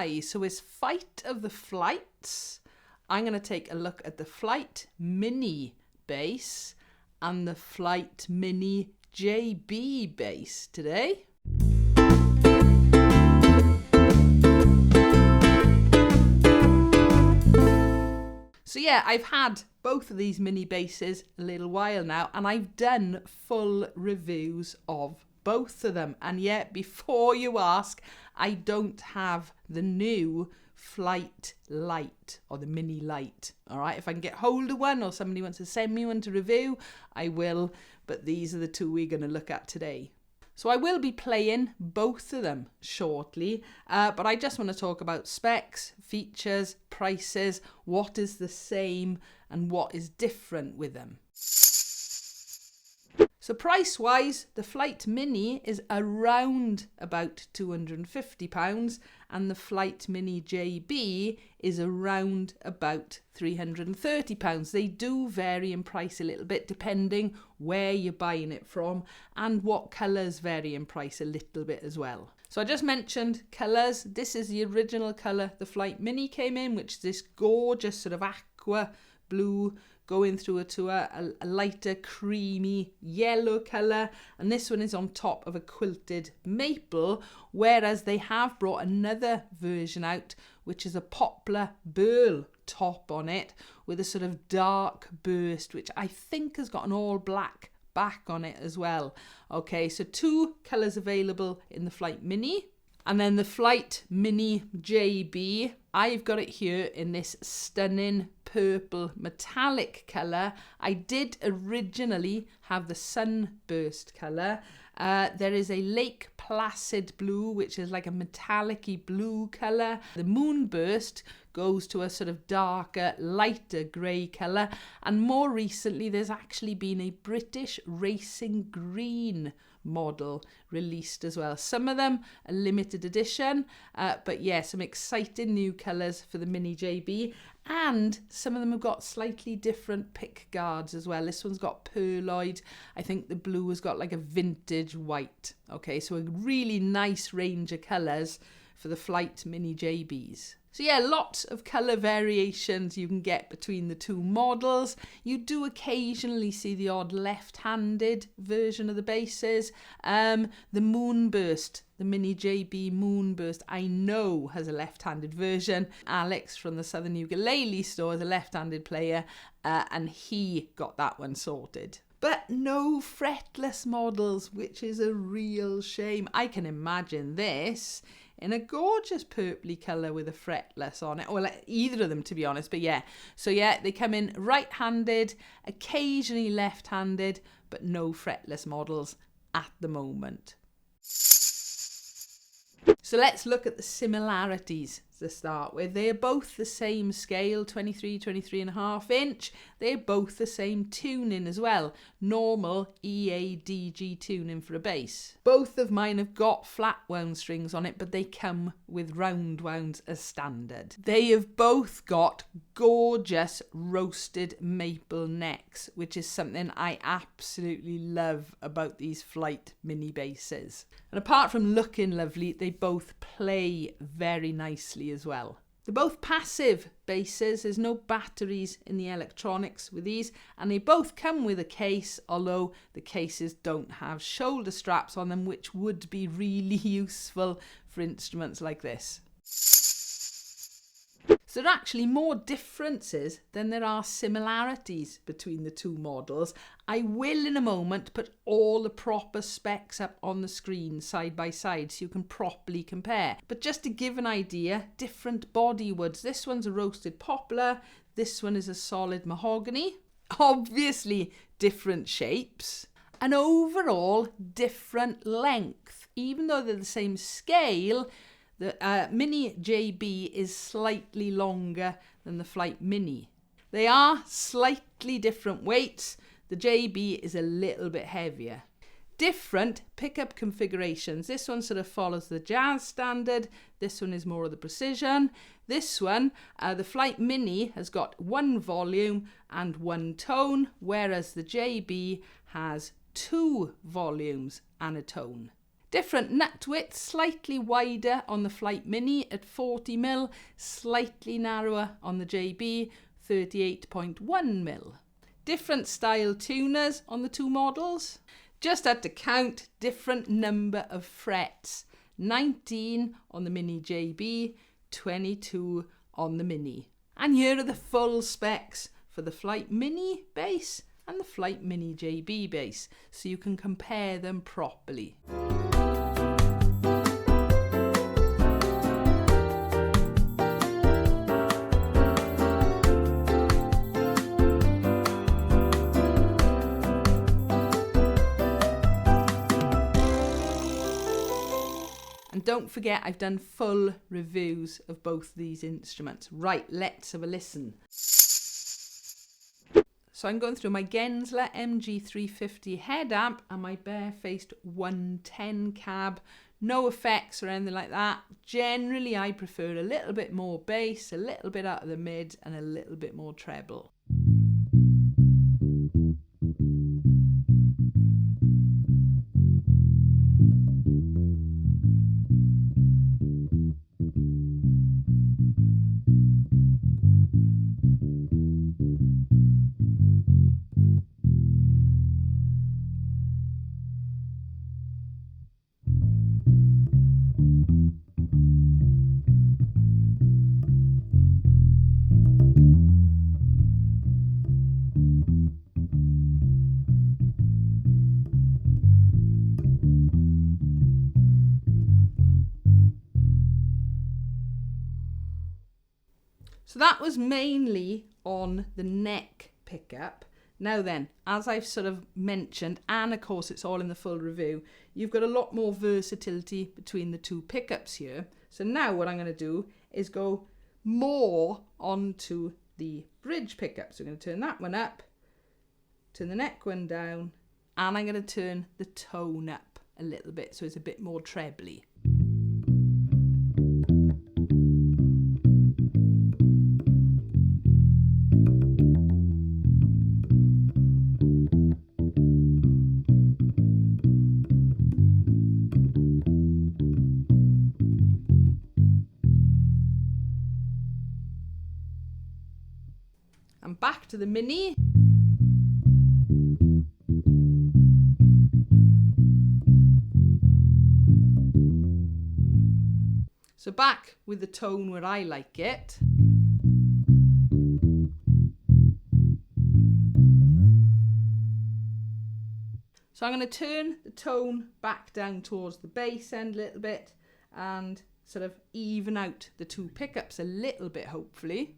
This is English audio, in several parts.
size. So it's Fight of the Flights. I'm going to take a look at the Flight Mini bass and the Flight Mini JB bass today. So yeah, I've had both of these mini basses a little while now, and I've done full reviews of both of them. And yet, before you ask, I don't have the new Flight Lite or the Mini Lite. All right, if I can get hold of one or somebody wants to send me one to review, I will. But these are the two we're going to look at today. So I will be playing both of them shortly, but I just want to talk about specs, features, prices, what is the same and what is different with them. So price-wise, the Flight Mini is around about £250 and the Flight Mini JB is around about £330. They do vary in price a little bit depending where you're buying it from, and what colours vary in price a little bit as well. So I just mentioned colours. This is the original colour the Flight Mini came in, which is this gorgeous sort of aqua blue going through a lighter creamy yellow colour, and this one is on top of a quilted maple, whereas they have brought another version out which is a poplar burl top on it with a sort of dark burst, which I think has got an all black back on it as well. Okay, so two colours available in the Flight Mini. And then the Flight Mini JB, I've got it here in this stunning purple metallic colour. I did originally have the sunburst colour. There is a Lake Placid blue, which is like a metallic-y blue colour. The moonburst goes to a sort of darker, lighter grey colour. And more recently, there's actually been a British racing green model released as well. Some of them are limited edition, but yeah, some exciting new colours for the Mini JB, and some of them have got slightly different pick guards as well. This one's got pearloid. I think the blue has got like a vintage white. Okay, so a really nice range of colours for the Flight Mini JBs. So yeah, lots of colour variations you can get between the two models. You do occasionally see the odd left-handed version of the basses. The Moonburst, the Mini JB Moonburst, I know has a left-handed version. Alex from the Southern Ukulele store is a left-handed player, and he got that one sorted. But no fretless models, which is a real shame. I can imagine this in a gorgeous purpley colour with a fretless on it. Well, either of them, to be honest, but yeah. So yeah, they come in right-handed, occasionally left-handed, but no fretless models at the moment. So let's look at the similarities to start with. They're both the same scale, 23.5 inch. They're both the same tuning as well. Normal EADG tuning for a bass. Both of mine have got flatwound strings on it, but they come with roundwounds as standard. They have both got gorgeous roasted maple necks, which is something I absolutely love about these Flight Mini basses. And apart from looking lovely, they both play very nicely as well. They're both passive basses. There's no batteries in the electronics with these, and they both come with a case, although the cases don't have shoulder straps on them, which would be really useful for instruments like this. So there are actually more differences than there are similarities between the two models. I will in a moment put all the proper specs up on the screen side by side so you can properly compare. But just to give an idea, different body woods. This one's a roasted poplar, this one is a solid mahogany. Obviously different shapes. And overall different length. Even though they're the same scale, the Mini JB is slightly longer than the Flight Mini. They are slightly different weights. The JB is a little bit heavier. Different pickup configurations. This one sort of follows the jazz standard. This one is more of the precision. This one, the Flight Mini, has got one volume and one tone, whereas the JB has two volumes and a tone. Different nut width, slightly wider on the Flight Mini at 40mm, slightly narrower on the JB, 38.1mm. Different style tuners on the two models. Just had to count different number of frets. 19 on the Mini JB, 22 on the Mini. And here are the full specs for the Flight Mini bass and the Flight Mini JB bass, so you can compare them properly. And don't forget, I've done full reviews of both these instruments. Right, let's have a listen. So I'm going through my Gensler MG350 head amp and my barefaced 110 cab. No effects or anything like that. Generally, I prefer a little bit more bass, a little bit out of the mid, and a little bit more treble. So that was mainly on the neck pickup. Now then, as I've sort of mentioned, and of course it's all in the full review, you've got a lot more versatility between the two pickups here. So now what I'm going to do is go more onto the bridge pickup. So I'm going to turn that one up, turn the neck one down, and I'm going to turn the tone up a little bit so it's a bit more trebly. And back to the Mini. So back with the tone where I like it. So I'm going to turn the tone back down towards the bass end a little bit and sort of even out the two pickups a little bit, hopefully.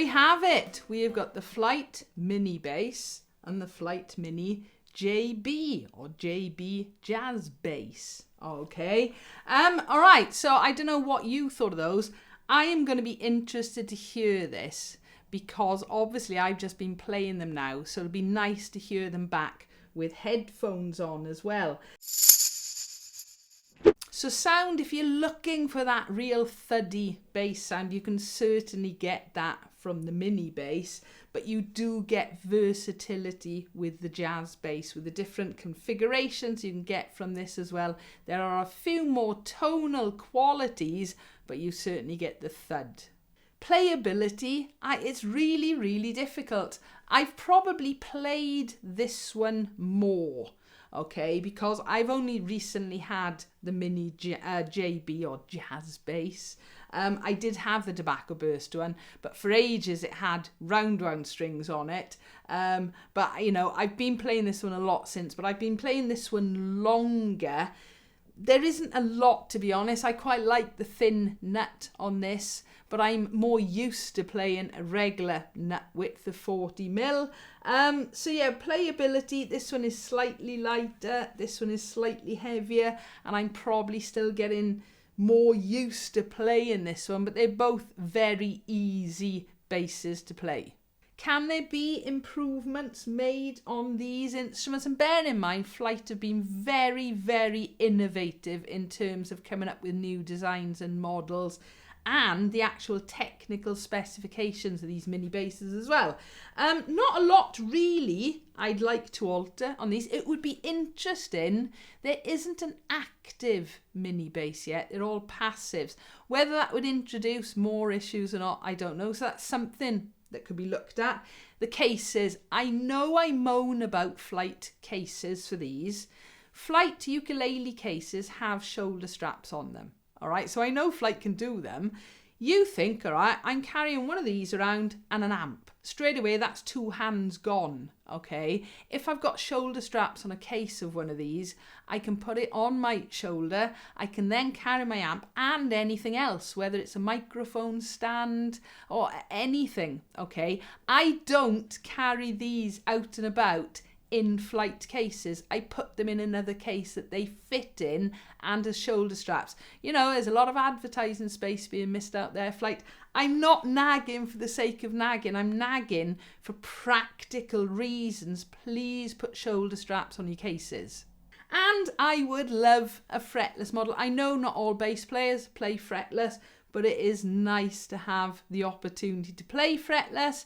we have it. We have got the Flight Mini Bass and the Flight Mini JB or JB Jazz Bass. Okay. All right. So I don't know what you thought of those. I am going to be interested to hear this because obviously I've just been playing them now. So it'll be nice to hear them back with headphones on as well. So sound, if you're looking for that real thuddy bass sound, you can certainly get that from the mini bass, but you do get versatility with the jazz bass, with the different configurations you can get from this as well. There are a few more tonal qualities, but you certainly get the thud. Playability, it's really, really difficult. I've probably played this one more. Okay, because I've only recently had the mini JB or jazz bass. I did have the Tobacco Burst one, but for ages it had roundwound strings on it. But you know, I've been playing this one a lot since, but I've been playing this one longer. There isn't a lot, to be honest. I quite like the thin nut on this, but I'm more used to playing a regular nut width of 40mm. So yeah, playability, this one is slightly lighter, this one is slightly heavier, and I'm probably still getting more used to playing this one, but they're both very easy basses to play. Can there be improvements made on these instruments? And bear in mind, Flight have been very, very innovative in terms of coming up with new designs and models and the actual technical specifications of these mini basses as well. Not a lot really I'd like to alter on these. It would be interesting. There isn't an active mini bass yet. They're all passives. Whether that would introduce more issues or not, I don't know. So that's something that could be looked at. The cases, I know I moan about Flight cases for these. Flight ukulele cases have shoulder straps on them. All right, so I know Flight can do them. You think, all right, I'm carrying one of these around and an amp. Straight away, that's 2 hands gone, okay? If I've got shoulder straps on a case of one of these, I can put it on my shoulder. I can then carry my amp and anything else, whether it's a microphone stand or anything, okay? I don't carry these out and about in Flight cases. I put them in another case that they fit in and as shoulder straps. You know, there's a lot of advertising space being missed out there, Flight. I'm not nagging for the sake of nagging. I'm nagging for practical reasons. Please put shoulder straps on your cases. And I would love a fretless model. I know not all bass players play fretless, but it is nice to have the opportunity to play fretless.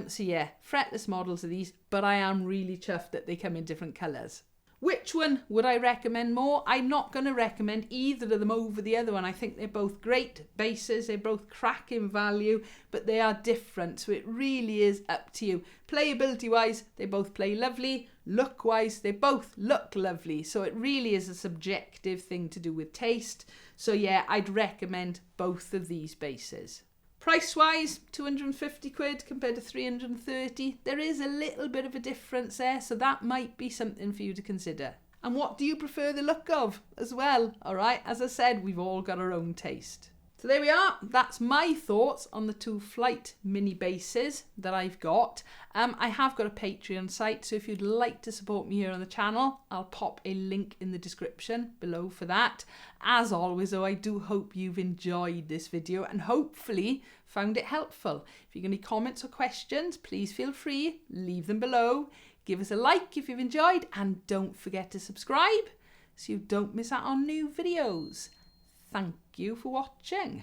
So yeah, fretless models of these, but I am really chuffed that they come in different colours. Which one would I recommend more? I'm not going to recommend either of them over the other one. I think they're both great basses. They're both cracking value, but they are different. So it really is up to you. Playability-wise, they both play lovely. Look-wise, they both look lovely. So it really is a subjective thing to do with taste. So yeah, I'd recommend both of these basses. Price-wise, 250 quid compared to 330. There is a little bit of a difference there, so that might be something for you to consider. And what do you prefer the look of as well? All right, as I said, we've all got our own taste. So there we are. That's my thoughts on the 2 Flight mini basses that I've got. I have got a Patreon site, so if you'd like to support me here on the channel, I'll pop a link in the description below for that. As always, though, I do hope you've enjoyed this video and hopefully found it helpful. If you've got any comments or questions, please feel free, leave them below. Give us a like if you've enjoyed, and don't forget to subscribe so you don't miss out on new videos. Thank you for watching.